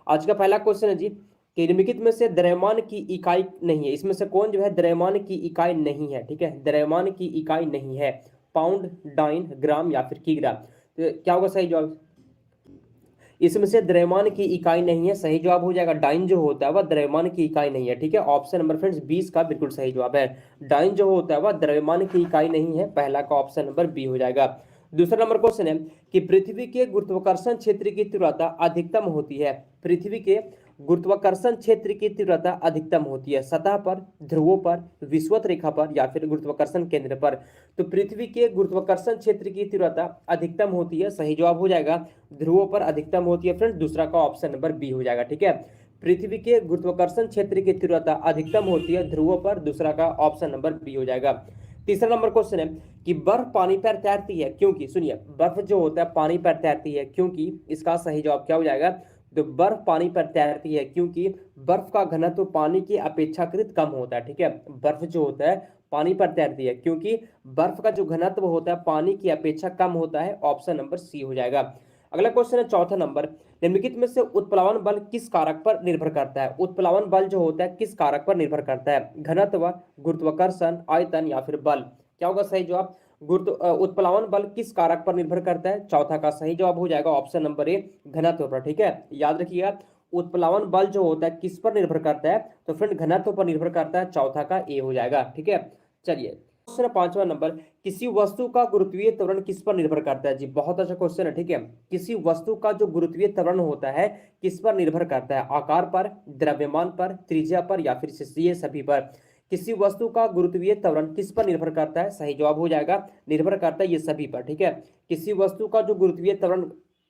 आज का पहला क्वेश्चन है जी कि निम्नलिखित में से द्रव्यमान की इकाई नहीं है, इसमें से कौन जो है द्रव्यमान की इकाई नहीं है। ठीक है, द्रव्यमान की इकाई नहीं है, पाउंड, डाइन, ग्राम या फिर किग्रा। तो क्या होगा सही जवाब? इसमें से द्रव्यमान की इकाई नहीं है, सही जवाब हो जाएगा डाइन जो होता है वह द्रव्यमान की इकाई नहीं है। ठीक है, ऑप्शन नंबर फ्रेंड्स 20 का बिल्कुल सही जवाब है। डाइन जो होता है वह द्रव्यमान की इकाई नहीं है, पहला का ऑप्शन नंबर बी हो जाएगा। दूसरा नंबर क्वेश्चन है कि पृथ्वी के गुरुत्वाकर्षण क्षेत्र की तीव्रता अधिकतम होती है। पृथ्वी के गुरुत्वाकर्षण क्षेत्र की तीव्रता अधिकतम होती है सतह पर, ध्रुवों पर, विषुवत रेखा पर या फिर गुरुत्वाकर्षण केंद्र पर। तो पृथ्वी के गुरुत्वाकर्षण क्षेत्र की तीव्रता अधिकतम होती है, सही जवाब हो जाएगा ध्रुवों पर अधिकतम होती है फ्रेंड्स, दूसरा का ऑप्शन नंबर बी हो जाएगा। ठीक है, पृथ्वी के गुरुत्वाकर्षण क्षेत्र की तीव्रता अधिकतम होती है ध्रुवों पर, दूसरा का ऑप्शन नंबर बी हो जाएगा। तीसरा नंबर क्वेश्चन है कि बर्फ पानी पर तैरती है क्योंकि, सुनिए बर्फ जो होता है पानी पर तैरती है क्योंकि, इसका सही जवाब क्या हो जाएगा? तो बर्फ पानी पर तैरती है क्योंकि बर्फ का घनत्व पानी की अपेक्षाकृत कम होता है। ठीक है, बर्फ जो होता है पानी पर तैरती है क्योंकि बर्फ का जो घनत्व होता है पानी की अपेक्षा कम होता है, ऑप्शन नंबर सी हो जाएगा। अगला क्वेश्चन है चौथा नंबर, निम्नलिखित में से उत्प्लावन बल किस कारक पर निर्भर करता है? उत्प्लावन बल जो होता है किस कारक पर निर्भर करता है? घनत्व, गुरुत्वाकर्षण, आयतन या फिर बल? क्या होगा सही जवाब? उत्प्लावन बल किस कारक पर निर्भर करता है? चौथा का सही जवाब हो जाएगा ऑप्शन नंबर ए, घनत्व पर। ठीक है, याद रखिएगा उत्प्लावन बल जो होता है किस पर निर्भर करता है? तो फ्रेंड घनत्व पर निर्भर करता है, चौथा का ए हो जाएगा। ठीक है, चलिए क्वेश्चन है पांचवा नंबर, किसी वस्तु का गुरुत्वीय त्वरण किस पर निर्भर करता है? जी बहुत अच्छा क्वेश्चन है। ठीक है, किसी वस्तु का जो गुरुत्वीय त्वरण होता है किस पर निर्भर करता है? आकार पर, द्रव्यमान पर, त्रिज्या पर या फिर ये सभी पर? किसी वस्तु का गुरुत्वीय त्वरण किस पर निर्भर करता है? सही जवाब हो जाएगा निर्भर करता है ये सभी पर। ठीक है, किसी वस्तु का जो गुरुत्वीय त्वरण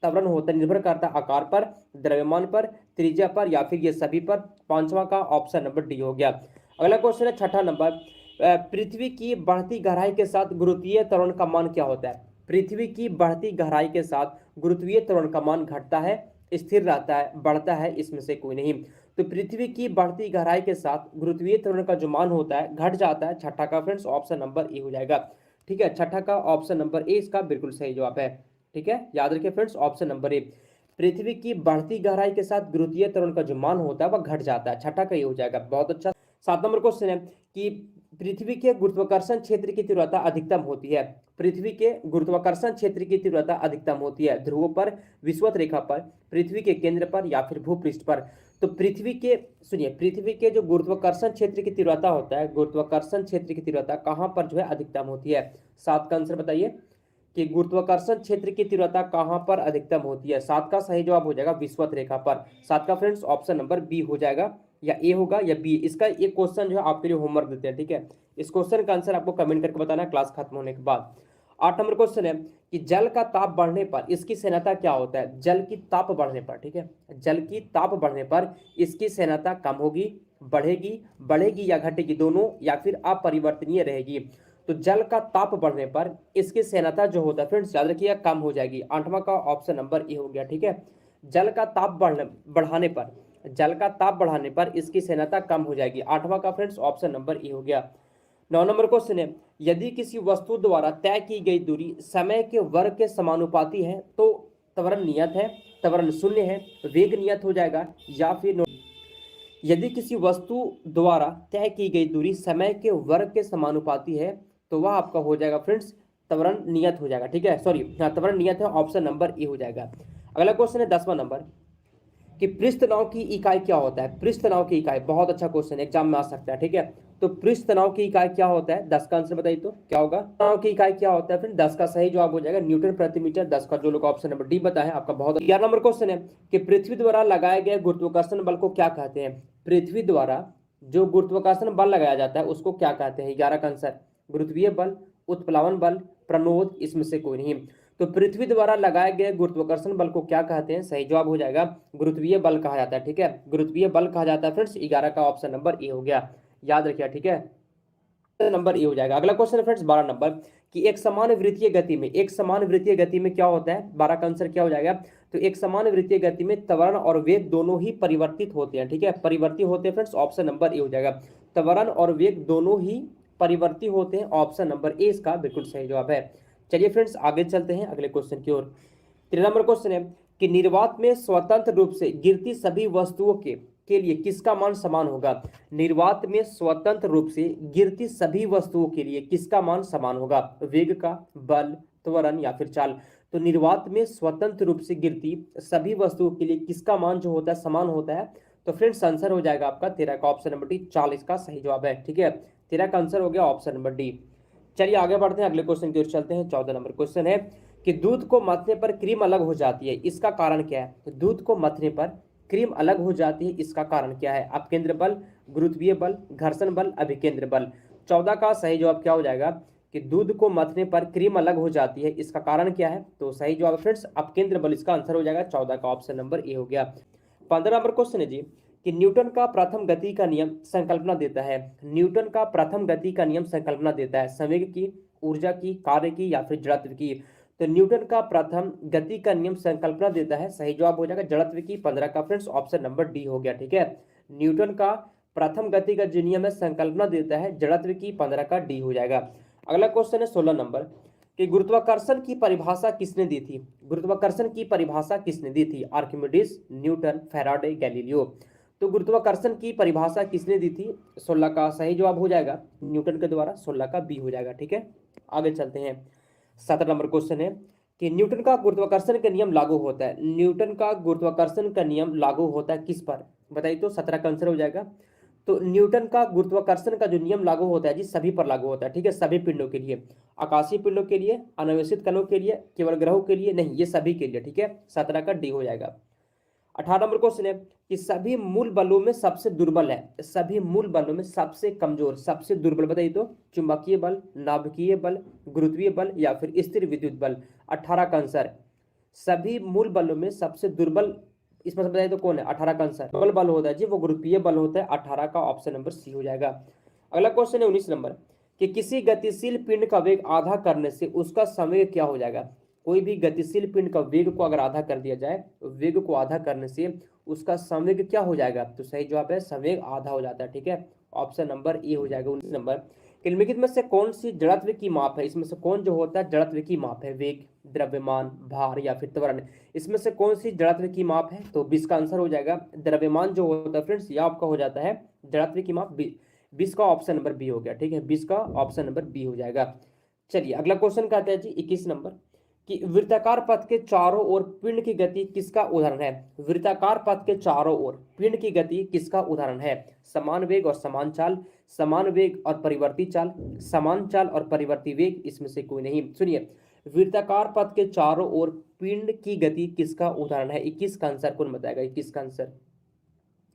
त्वरण होता है निर्भर करता है आकार पर, द्रव्यमान पर, त्रिज्या पर या फिर ये सभी पर। पांचवा का ऑप्शन नंबर डी हो गया। अगला क्वेश्चन है छठा नंबर, पृथ्वी की बढ़ती गहराई के साथ गुरुत्वीय त्वरण का मान क्या होता है? पृथ्वी की बढ़ती गहराई के साथ गुरुत्वीय त्वरण का मान घटता है, स्थिर रहता है, बढ़ता है, इसमें से कोई नहीं। तो पृथ्वी की बढ़ती गहराई के साथ गुरुत्वीय त्वरण का जो मान होता है घट जाता है, छठा का फ्रेंड्स ऑप्शन नंबर ए हो जाएगा। ठीक है, छठा का ऑप्शन नंबर ए इसका बिल्कुल सही जवाब है। ठीक है, याद रखिए फ्रेंड्स ऑप्शन नंबर ए, पृथ्वी की बढ़ती गहराई के साथ गुरुत्वीय त्वरण का जो मान होता है वह घट जाता है, छठा का ये हो जाएगा। बहुत अच्छा। 7 नंबर क्वेश्चन है कि पृथ्वी के गुरुत्वाकर्षण क्षेत्र की तीव्रता अधिकतम होती है। पृथ्वी के गुरुत्वाकर्षण क्षेत्र की तीव्रता अधिकतम होती है ध्रुवों पर, विषुवत रेखा पर, पृथ्वी के केंद्र पर या फिर भूपृष्ठ पर? तो पृथ्वी के, सुनिए पृथ्वी के जो गुरुत्वाकर्षण क्षेत्र की तीव्रता होता है, गुरुत्वाकर्षण क्षेत्र की तीव्रता कहां पर जो है अधिकतम होती है? 7 का आंसर बताइए कि गुरुत्वाकर्षण क्षेत्र की तीव्रता कहां पर अधिकतम होती है? 7 का सही जवाब हो जाएगा विषुवत रेखा पर। 7 का फ्रेंड्स ऑप्शन नंबर बी हो जाएगा, या ए होगा या बी। इसका एक क्वेश्चन जो है आपके लिए होमवर्क देते हैं। ठीक है, इस क्वेश्चन का आंसर आपको कमेंट करके बताना है क्लास खत्म होने के बाद। 8 नंबर क्वेश्चन है कि जल का ताप बढ़ने पर इसकी सेनाता क्या होता है? जल की ताप बढ़ने पर, ठीक है, जल की ताप बढ़ने पर इसकी सेनाता कम होगी, बढ़ेगी, बढ़ेगी या घटेगी, दोनों, या फिर अपरिवर्तनीय रहेगी? तो जल का ताप बढ़ने पर इसकी सेनाता जो होता है फ्रेंड्स याद रखिए कम हो जाएगी, आठवां का ऑप्शन नंबर ए हो गया। ठीक है, जल का ताप बढ़ाने पर, जल का ताप बढ़ाने पर इसकी सेनाता कम हो जाएगी, आठवां का फ्रेंड्स ऑप्शन नंबर ए हो गया। 9 नंबर क्वेश्चन है, यदि किसी वस्तु द्वारा तय की गई दूरी समय के वर्ग के समानुपाती है तो त्वरण नियत है, त्वरण शून्य है, वेग नियत हो जाएगा या फिर यदि किसी वस्तु द्वारा तय की गई दूरी समय के वर्ग के समानुपाती है तो वह आपका हो जाएगा फ्रेंड्स त्वरण नियत हो जाएगा। ठीक है, सॉरी हाँ त्वरण नियत है, ऑप्शन नंबर ए हो जाएगा। अगला क्वेश्चन है 10वां नंबर कि पृष्ठ तनाव की इकाई क्या होता है? पृष्ठ तनाव की इकाई, बहुत अच्छा क्वेश्चन एग्जाम में आ सकता है। ठीक है, तो पृष्ठ तनाव की इकाई क्या होता है? 10 का आंसर बताइए तो क्या होगा? तनाव की इकाई क्या होता है? फिर 10 का सही जवाब हो जाएगा न्यूटन प्रति मीटर। 10 का जो लोग ऑप्शन नंबर डी बताया आपका बहुत। 11 नंबर क्वेश्चन है कि पृथ्वी द्वारा लगाए गए गुरुत्वाकर्षण बल को क्या कहते हैं? पृथ्वी द्वारा जो गुरुत्वाकर्षण बल लगाया जाता है उसको क्या कहते हैं? 11 का आंसर गुरुत्वीय बल, उत्प्लावन बल, प्रणोद, इसमें से कोई नहीं। तो पृथ्वी द्वारा लगाए गए गुरुत्वाकर्षण बल को क्या कहते हैं? सही जवाब हो जाएगा गुरुत्वीय बल कहा जाता है। ठीक है, गुरुत्वीय बल कहा जाता है फ्रेंड्स। 11 का ऑप्शन नंबर ए हो गया, याद रखिए। ठीक है, नंबर ए हो जाएगा। अगला क्वेश्चन है फ्रेंड्स 12 नंबर कि एक समान वृत्तीय गति में, एक समान वृत्तीय गति में क्या होता है? 12 का आंसर क्या हो जाएगा? तो एक समान वृत्तीय गति में त्वरण और वेग दोनों ही परिवर्तित होते हैं। ठीक है, परिवर्तित होते हैं फ्रेंड्स, ऑप्शन नंबर ए हो जाएगा। त्वरण और वेग दोनों ही परिवर्तित होते हैं, ऑप्शन नंबर ए इसका बिल्कुल सही जवाब है। चलिए फ्रेंड्स आगे चलते हैं अगले क्वेश्चन की ओर। 13 नंबर क्वेश्चन है कि निर्वात में स्वतंत्र रूप से गिरती सभी वस्तुओं के लिए किसका मान समान होगा। निर्वात में स्वतंत्र रूप से गिरती सभी वस्तुओं के लिए किसका मान समान होगा। वेग का, बल, त्वरण या फिर चाल। तो निर्वात में स्वतंत्र रूप से गिरती सभी वस्तुओं के लिए किसका मान जो होता है समान होता है। तो फ्रेंड्स आंसर हो जाएगा आपका 13 का ऑप्शन नंबर डी, चाल इसका सही जवाब है। ठीक है, 13 का आंसर हो गया ऑप्शन नंबर डी। चलिए आगे बढ़ते हैं, अगले क्वेश्चन की ओर चलते हैं। 14 नंबर क्वेश्चन है कि दूध को मथने पर क्रीम अलग हो जाती है, इसका कारण क्या है। तो दूध को मथने पर क्रीम अलग हो जाती है, इसका कारण क्या है। अपकेंद्र बल, गुरुत्वीय बल, घर्षण बल, अभिकेंद्र बल। 14 का सही जवाब क्या हो जाएगा कि दूध को मथने पर क्रीम अलग हो जाती है, इसका कारण क्या है। तो सही जवाब फ्रेंड्स अपकेंद्र बल, इसका आंसर हो जाएगा 14 का ऑप्शन नंबर ए हो गया। 15 नंबर क्वेश्चन है जी कि न्यूटन का प्रथम गति का नियम संकल्पना देता है। न्यूटन का प्रथम गति का नियम संकल्पना देता है संवेग की, ऊर्जा की, कार्य की या फिर जड़त्व की। तो न्यूटन का प्रथम गति का नियम संकल्पना देता है, सही जवाब हो जाएगा जड़त्व की। 15 का फ्रेंड्स ऑप्शन नंबर डी हो गया। ठीक है, न्यूटन का प्रथम गति का जो नियम है संकल्पना देता है जड़त्व की। 15 का डी हो जाएगा। अगला क्वेश्चन है 16 नंबर कि गुरुत्वाकर्षण की परिभाषा किसने दी थी। गुरुत्वाकर्षण की परिभाषा किसने दी थी। Archimedes, Newton, Faraday, Galileo. तो गुरुत्वाकर्षण की परिभाषा किसने दी थी। 16 का सही जवाब हो जाएगा न्यूटन के द्वारा। 16 का बी हो जाएगा। ठीक है, आगे चलते हैं। 17 नंबर क्वेश्चन है कि न्यूटन का गुरुत्वाकर्षण का नियम लागू होता है। न्यूटन का गुरुत्वाकर्षण का नियम लागू होता है किस पर, बताइए। तो 17 का आंसर हो जाएगा। तो न्यूटन का गुरुत्वाकर्षण का जो नियम लागू होता है जी सभी पर लागू होता है। ठीक है, सभी पिंडों के लिए, आकाशीय पिंडों के लिए, अनावेशित कणों के लिए, केवल ग्रहों के लिए नहीं, ये सभी के लिए। ठीक है, 17 का डी हो जाएगा। 18 नंबर क्वेश्चन है कि सभी मूल बलों में सबसे दुर्बल है, सभी मूल बलों में सबसे कमजोर, सबसे दुर्बल बताइए। तो चुंबकीय बल, नाभिकीय बल, गुरुत्वीय बल या फिर स्थिर विद्युत बल। 18 का आंसर सभी मूल बलों में सबसे दुर्बल इसमें से बताइए तो कौन है। 18 का आंसर दुर्बल बल होता है जी वो गुरुत्वीय बल होता है। 18 का ऑप्शन नंबर सी हो जाएगा। अगला क्वेश्चन है 19 नंबर कि किसी गतिशील पिंड का वेग आधा करने से उसका संवेग क्या हो जाएगा। कोई भी गतिशील पिंड का वेग को अगर आधा कर दिया जाए, वेग को आधा करने से उसका संवेग क्या हो जाएगा। तो सही जवाब है संवेग आधा हो जाता है। ठीक है, ऑप्शन नंबर ए हो जाएगा। 19 नंबर निम्नलिखित में से कौन सी जड़त्व की माप है। इसमें से कौन जो होता है जड़त्व की माप है। वेग, द्रव्यमान, भार या फिर त्वरण। इसमें से कौन सी जड़त्व की माप है। तो 20 का आंसर हो जाएगा द्रव्यमान जो होता है फ्रेंड्स, यह आपका हो जाता है जड़त्व की माप। 20 का ऑप्शन नंबर बी हो गया। ठीक है, 20 का ऑप्शन नंबर बी हो जाएगा। चलिए अगला क्वेश्चन कहते हैं जी 21 नंबर कि वृत्ताकार पथ के चारों ओर पिंड की गति किसका उदाहरण है। वृत्ताकार पथ के चारों ओर पिंड की गति किसका उदाहरण है। समान वेग और समान चाल, समान वेग और परिवर्ती चाल, समान चाल और परिवर्ती वेग, इसमें से कोई नहीं। सुनिए, वृत्ताकार पथ के चारों ओर पिंड की गति किसका उदाहरण है। 21 का आंसर कौन बताएगा। 21 का आंसर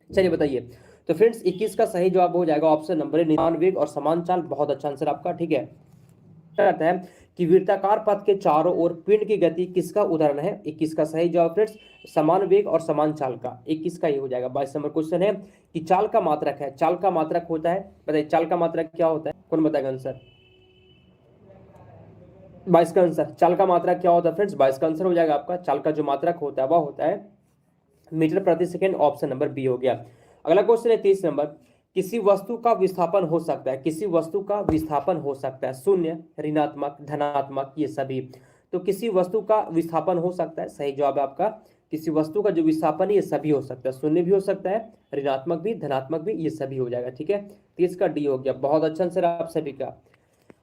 चलिए बताइए। तो फ्रेंड्स 21 का सही जवाब हो जाएगा ऑप्शन नंबर समान वेग और समान चाल। बहुत अच्छा आंसर आपका। ठीक है, कहता है कि वृत्ताकार पथ के चारों ओर पिंड की गति किसका उदाहरण है। 21 का सही जवाब फ्रेंड्स समान वेग और समान चाल का। 21 का ये हो जाएगा। 22 नंबर क्वेश्चन है कि चाल का मात्रक है। चाल का मात्रक होता है, बताइए चाल का मात्रक क्या होता है, कौन बताएगा आंसर। 22 का आंसर चाल का मात्रक क्या होता है फ्रेंड्स। 22 का आंसर हो जाएगा आपका चाल का जो मात्रक होता है वह होता है मीटर प्रति सेकेंड। ऑप्शन नंबर बी हो गया। अगला क्वेश्चन है 30 नंबर, किसी वस्तु का विस्थापन हो सकता है, किसी वस्तु का विस्थापन हो सकता है शून्य, ऋणात्मक, धनात्मक, ये सभी। तो किसी वस्तु का विस्थापन हो सकता है, सही जवाब है आपका किसी वस्तु का जो विस्थापन है ये सभी हो सकता है, शून्य भी हो सकता है, ऋणात्मक भी, धनात्मक भी, ये सभी हो जाएगा। ठीक है, 30 का डी हो गया। बहुत अच्छा आंसर आप सभी का।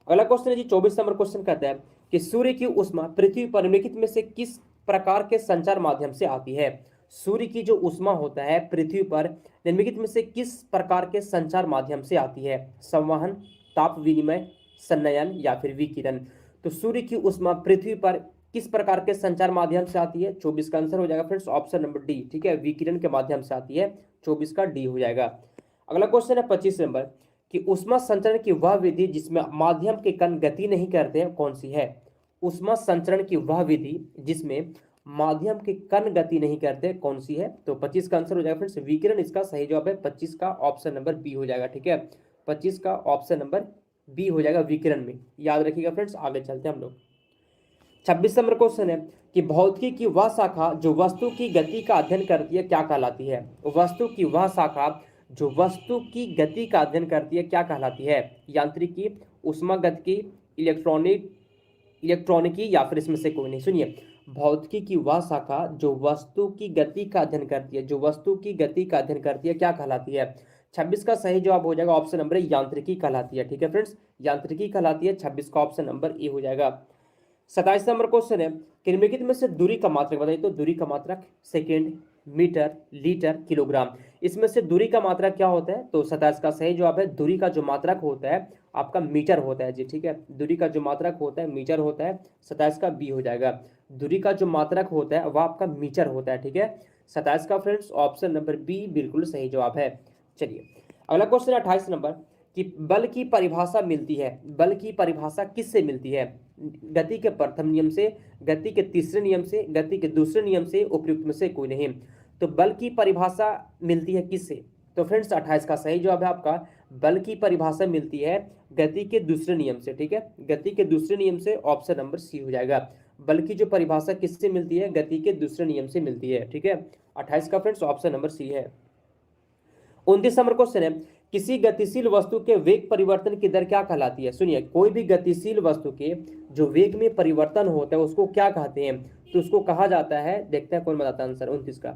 अगला क्वेश्चन है जी 24 नंबर क्वेश्चन कहता है कि सूर्य की ऊष्मा पृथ्वी पर निम्नलिखित में से किस प्रकार के संचार माध्यम से आती है। सूर्य की जो ऊष्मा होता है पृथ्वी पर निम्नलिखित में से किस प्रकार के संचार माध्यम से आती है। संवहन, ताप विनिमय, संनयन या फिर विकिरण। तो सूर्य की ऊष्मा पृथ्वी पर किस प्रकार के संचार माध्यम से आती है। 24 का आंसर हो जाएगा फ्रेंड्स ऑप्शन नंबर डी। ठीक है, विकिरण के माध्यम से आती है। 24 का डी हो जाएगा। अगला क्वेश्चन है 25 नंबर कि ऊष्मा संचरण की वह विधि जिसमें माध्यम के कण गति नहीं करते हैं कौन सी है। ऊष्मा संचरण की वह विधि जिसमें माध्यम के कण गति नहीं करते कौन सी है। तो 25 का आंसर हो जाएगा फ्रेंड्स विकिरण, इसका सही जवाब है 25 का ऑप्शन नंबर बी हो जाएगा। ठीक है, 25 का ऑप्शन नंबर बी हो जाएगा विकिरण में, याद रखिएगा फ्रेंड्स। आगे चलते हैं हम लोग। 26 नंबर क्वेश्चन है कि भौतिकी की वह शाखा जो वस्तु की गति का अध्ययन करती है क्या कहलाती है। वस्तु की वह शाखा जो वस्तु की गति का अध्ययन करती है क्या कहलाती है। यांत्रिकी, ऊष्मागतिकी, इलेक्ट्रॉनिकी या फिर इसमें से कोई नहीं। सुनिए, भौतिकी की वह शाखा जो वस्तु की गति का अध्ययन करती है, जो वस्तु की गति का अध्ययन करती है, क्या कहलाती है? 26 का सही जवाब हो जाएगा ऑप्शन नंबर यांत्रिकी कहलाती है। ठीक है फ्रेंड्स, यांत्रिकी कहलाती है। 26 का ऑप्शन नंबर ए हो जाएगा। 27 नंबर क्वेश्चन है, निम्नलिखित में से दूरी का मात्रक बताइए। तो दूरी का मात्रक सेकेंड, मीटर, लीटर, किलोग्राम, इसमें से दूरी का मात्रक क्या होता है? तो 27 का सही जवाब है, दूरी का जो मात्रक होता है आपका मीटर होता है जी। ठीक है, दूरी का जो मात्रक होता है मीटर होता है। 27 का बी हो जाएगा। दूरी का जो मात्रक होता है वह आपका मीटर होता है। ठीक है, 27 का फ्रेंड्स ऑप्शन नंबर बी बिल्कुल सही जवाब है। चलिए अगला क्वेश्चन 28 नंबर कि बल की परिभाषा मिलती है, बल की परिभाषा किससे मिलती है? गति के प्रथम नियम से, गति के तीसरे नियम से, गति के दूसरे नियम से, उपयुक्त में से कोई नहीं। तो बल की परिभाषा मिलती है किससे? तो फ्रेंड्स 28 का सही जवाब है आपका, बल की परिभाषा मिलती है गति के दूसरे नियम से। ठीक है, गति के दूसरे नियम से, ऑप्शन नंबर सी हो जाएगा। बल की जो परिभाषा किससे मिलती है? गति के दूसरे नियम से मिलती है। ठीक है, 28 का फ्रेंड्स ऑप्शन नंबर सी है। 29 नंबर क्वेश्चन है, किसी गतिशील वस्तु के वेग परिवर्तन की दर क्या कहलाती है? सुनिए, कोई भी गतिशील वस्तु के जो वेग में परिवर्तन होता है उसको क्या कहते हैं? तो उसको कहा जाता है, देखते हैं कौन बताता है आंसर 29 का।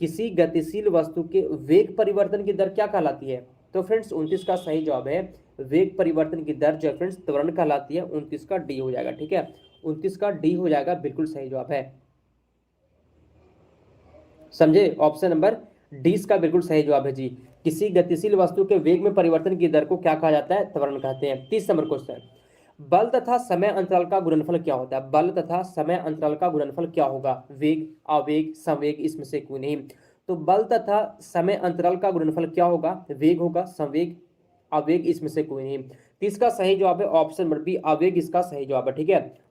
किसी गतिशील वस्तु के वेग परिवर्तन की दर क्या कहलाती है? तो फ्रेंड्स 29 का सही जवाब है, वेग परिवर्तन की दर जो फ्रेंड्स त्वरण कहलाती है। 29 का डी हो जाएगा। ठीक है, 29 का डी हो जाएगा, बिल्कुल सही जवाब है। समझे, ऑप्शन नंबर डी इसका बिल्कुल सही जवाब है जी। किसी गतिशील वस्तु के वेग में परिवर्तन की दर को क्या कहा जाता है? त्वरण कहते हैं। 30 नंबर क्वेश्चन, बल तथा समय अंतराल का गुणनफल क्या होता है? बल तथा समय अंतराल का गुणनफल क्या होगा? वेग, आवेग, संवेग, इसमें से कोई नहीं। तो बल तथा समय अंतराल का गुणनफल क्या होगा? वेग होगा, संवेग, आवेग, इसमें से कोई नहीं। 30 का सही जवाब है ऑप्शन नंबर बी, आवेग इसका सही जवाब है। ठीक है,